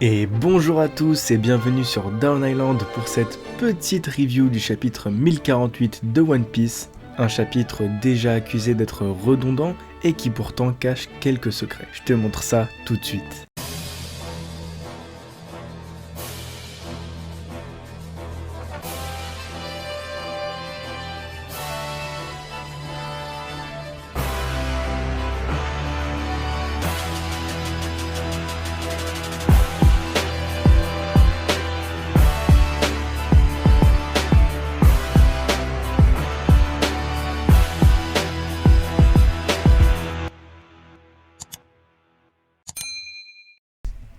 Et bonjour à tous et bienvenue sur Down Island pour cette petite review du chapitre 1048 de One Piece, un chapitre déjà accusé d'être redondant et qui pourtant cache quelques secrets. Je te montre ça tout de suite.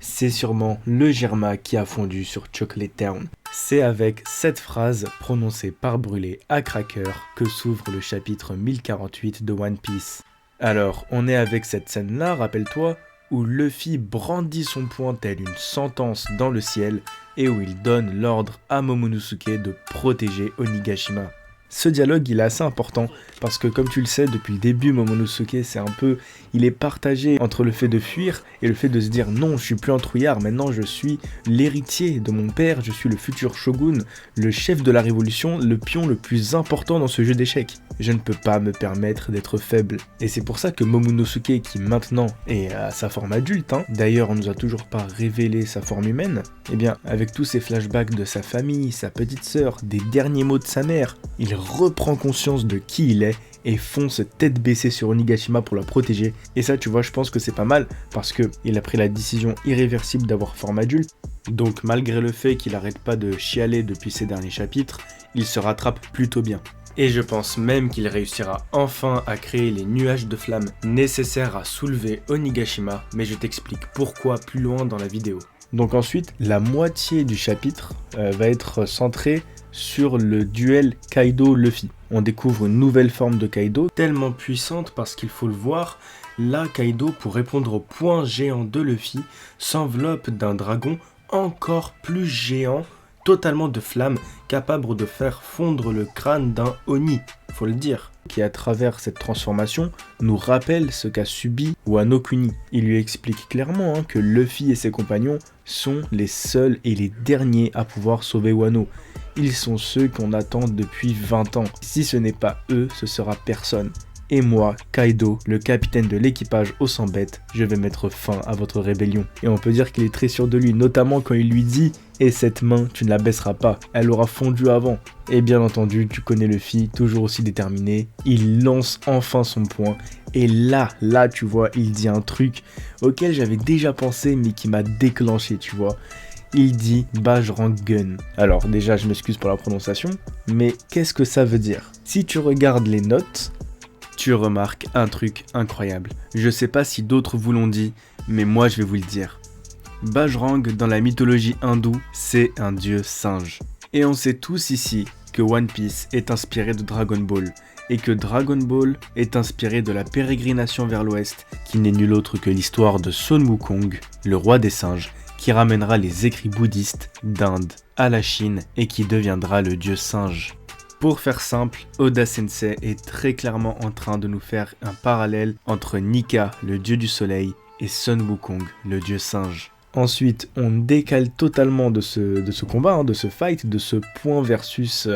C'est sûrement le Germa qui a fondu sur Chocolate Town. C'est avec cette phrase prononcée par Brûlé à Cracker que s'ouvre le chapitre 1048 de One Piece. Alors, on est avec cette scène-là, rappelle-toi, où Luffy brandit son poing tel une sentence dans le ciel et où il donne l'ordre à Momonosuke de protéger Onigashima. Ce dialogue, il est assez important parce que, comme tu le sais, depuis le début, Momonosuke, il est partagé entre le fait de fuir et le fait de se dire non, je suis plus un trouillard, maintenant je suis l'héritier de mon père, je suis le futur shogun, le chef de la révolution, le pion le plus important dans ce jeu d'échecs. Je ne peux pas me permettre d'être faible. Et c'est pour ça que Momonosuke, qui maintenant est à sa forme adulte, d'ailleurs on nous a toujours pas révélé sa forme humaine, eh bien avec tous ces flashbacks de sa famille, sa petite sœur, des derniers mots de sa mère, il reprend conscience de qui il est et fonce tête baissée sur Onigashima pour la protéger. Et ça, tu vois, je pense que c'est pas mal parce que il a pris la décision irréversible d'avoir forme adulte. Donc malgré le fait qu'il arrête pas de chialer depuis ces derniers chapitres, il se rattrape plutôt bien. Et je pense même qu'il réussira enfin à créer les nuages de flammes nécessaires à soulever Onigashima, mais je t'explique pourquoi plus loin dans la vidéo. Donc ensuite, la moitié du chapitre va être centrée sur le duel Kaido-Luffy. On découvre une nouvelle forme de Kaido, tellement puissante parce qu'il faut le voir, là Kaido, pour répondre au point géant de Luffy, s'enveloppe d'un dragon encore plus géant, totalement de flammes, capable de faire fondre le crâne d'un Oni, faut le dire, qui à travers cette transformation nous rappelle ce qu'a subi Wano Kuni. Il lui explique clairement que Luffy et ses compagnons sont les seuls et les derniers à pouvoir sauver Wano. Ils sont ceux qu'on attend depuis 20 ans. Si ce n'est pas eux, ce sera personne. Et moi, Kaido, le capitaine de l'équipage au 100 bêtes, je vais mettre fin à votre rébellion. Et on peut dire qu'il est très sûr de lui, notamment quand il lui dit « Et cette main, tu ne la baisseras pas, elle aura fondu avant ». Et bien entendu, tu connais Luffy, toujours aussi déterminé, il lance enfin son poing. Et là, tu vois, il dit un truc auquel j'avais déjà pensé, mais qui m'a déclenché, tu vois. Il dit « Bajrangen ». Alors déjà, je m'excuse pour la prononciation, mais qu'est-ce que ça veut dire? Si tu regardes les notes, tu remarques un truc incroyable. Je sais pas si d'autres vous l'ont dit, mais moi je vais vous le dire. Bajrang, dans la mythologie hindoue, c'est un dieu singe. Et on sait tous ici que One Piece est inspiré de Dragon Ball, et que Dragon Ball est inspiré de la pérégrination vers l'ouest, qui n'est nul autre que l'histoire de Sun Wukong, le roi des singes, qui ramènera les écrits bouddhistes d'Inde à la Chine et qui deviendra le dieu singe. Pour faire simple, Oda Sensei est très clairement en train de nous faire un parallèle entre Nika, le dieu du soleil, et Sun Wukong, le dieu singe. Ensuite, on décale totalement de ce combat, de ce fight, de ce point versus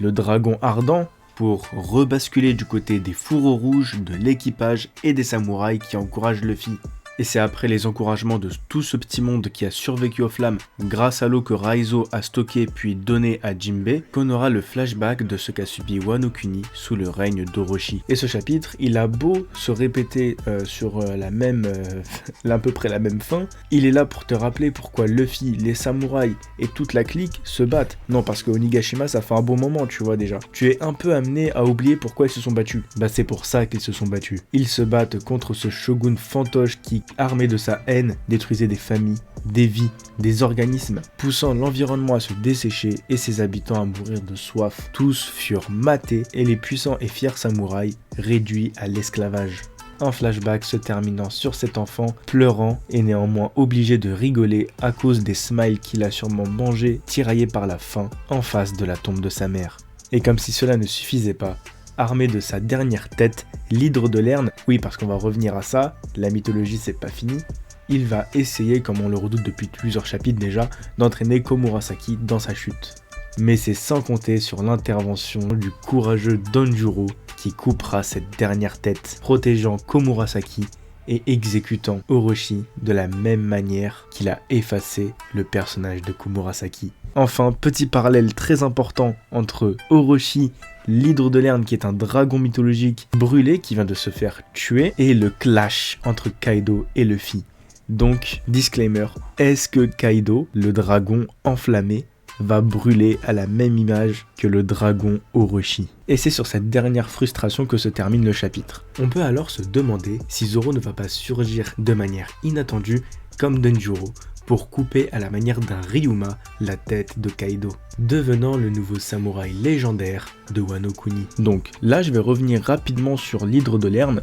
le dragon ardent, pour rebasculer du côté des fourreaux rouges, de l'équipage et des samouraïs qui encouragent Luffy. Et c'est après les encouragements de tout ce petit monde qui a survécu aux flammes grâce à l'eau que Raizo a stocké puis donnée à Jinbei qu'on aura le flashback de ce qu'a subi Wano Kuni sous le règne d'Orochi. Et ce chapitre, il a beau se répéter sur à peu près la même fin, il est là pour te rappeler pourquoi Luffy, les samouraïs et toute la clique se battent. Non, parce que Onigashima, ça fait un bon moment, tu vois déjà. Tu es un peu amené à oublier pourquoi ils se sont battus. Bah c'est pour ça qu'ils se sont battus. Ils se battent contre ce shogun fantoche qui, armé de sa haine, détruisait des familles, des vies, des organismes, poussant l'environnement à se dessécher et ses habitants à mourir de soif. Tous furent matés et les puissants et fiers samouraïs réduits à l'esclavage. Un flashback se terminant sur cet enfant pleurant et néanmoins obligé de rigoler à cause des smiles qu'il a sûrement mangés, tiraillés par la faim, en face de la tombe de sa mère. Et comme si cela ne suffisait pas, armé de sa dernière tête, l'hydre de Lerne, oui parce qu'on va revenir à ça, la mythologie c'est pas fini, il va essayer, comme on le redoute depuis plusieurs chapitres déjà, d'entraîner Komurasaki dans sa chute. Mais c'est sans compter sur l'intervention du courageux Danjuro qui coupera cette dernière tête, protégeant Komurasaki et exécutant Orochi de la même manière qu'il a effacé le personnage de Komurasaki. Enfin, petit parallèle très important entre Orochi, l'hydre de Lerne qui est un dragon mythologique brûlé qui vient de se faire tuer, et le clash entre Kaido et Luffy. Donc, disclaimer, est-ce que Kaido, le dragon enflammé, va brûler à la même image que le dragon Orochi? Et c'est sur cette dernière frustration que se termine le chapitre. On peut alors se demander si Zoro ne va pas surgir de manière inattendue comme Danjuro pour couper à la manière d'un Ryuma la tête de Kaido, devenant le nouveau samouraï légendaire de Wano Kuni. Donc là je vais revenir rapidement sur l'hydre de Lerne.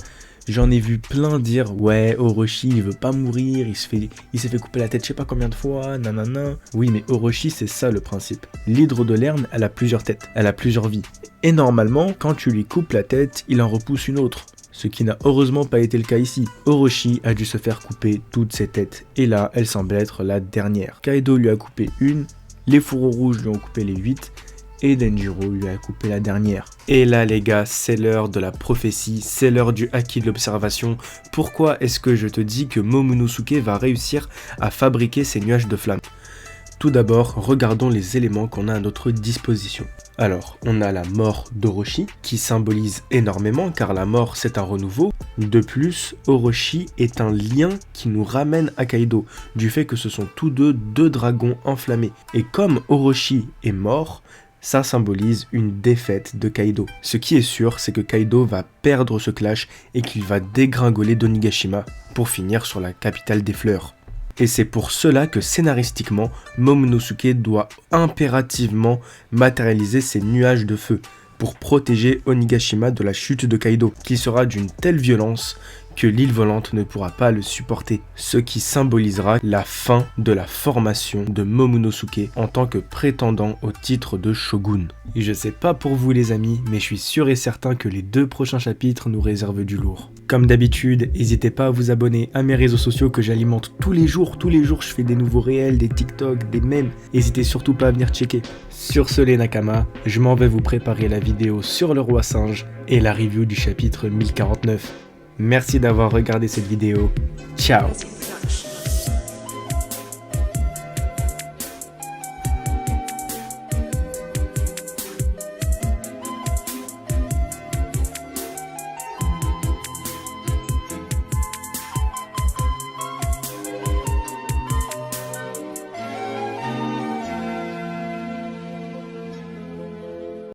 J'en ai vu plein dire « Ouais, Orochi, il veut pas mourir, il s'est fait couper la tête je sais pas combien de fois, nanana. » Oui, mais Orochi, c'est ça le principe. L'hydre de Lerne, elle a plusieurs têtes, elle a plusieurs vies. Et normalement, quand tu lui coupes la tête, il en repousse une autre. Ce qui n'a heureusement pas été le cas ici. Orochi a dû se faire couper toutes ses têtes. Et là, elle semble être la dernière. Kaido lui a coupé une, les fourreaux rouges lui ont coupé les 8, et Danjuro lui a coupé la dernière. Et là les gars, c'est l'heure de la prophétie, c'est l'heure du haki de l'observation. Pourquoi est-ce que je te dis que Momonosuke va réussir à fabriquer ces nuages de flammes? Tout d'abord, regardons les éléments qu'on a à notre disposition. Alors, on a la mort d'Orochi, qui symbolise énormément, car la mort c'est un renouveau. De plus, Orochi est un lien qui nous ramène à Kaido, du fait que ce sont tous deux dragons enflammés. Et comme Orochi est mort, ça symbolise une défaite de Kaido. Ce qui est sûr, c'est que Kaido va perdre ce clash et qu'il va dégringoler d'Onigashima pour finir sur la capitale des fleurs. Et c'est pour cela que scénaristiquement, Momonosuke doit impérativement matérialiser ces nuages de feu pour protéger Onigashima de la chute de Kaido, qui sera d'une telle violence que l'île volante ne pourra pas le supporter, ce qui symbolisera la fin de la formation de Momonosuke en tant que prétendant au titre de shogun. Et je sais pas pour vous les amis, mais je suis sûr et certain que les 2 prochains chapitres nous réservent du lourd. Comme d'habitude, n'hésitez pas à vous abonner à mes réseaux sociaux que j'alimente tous les jours je fais des nouveaux réels, des TikTok, des mèmes, n'hésitez surtout pas à venir checker. Sur ce les Nakama, je m'en vais vous préparer la vidéo sur le roi singe et la review du chapitre 1049. Merci d'avoir regardé cette vidéo. Ciao!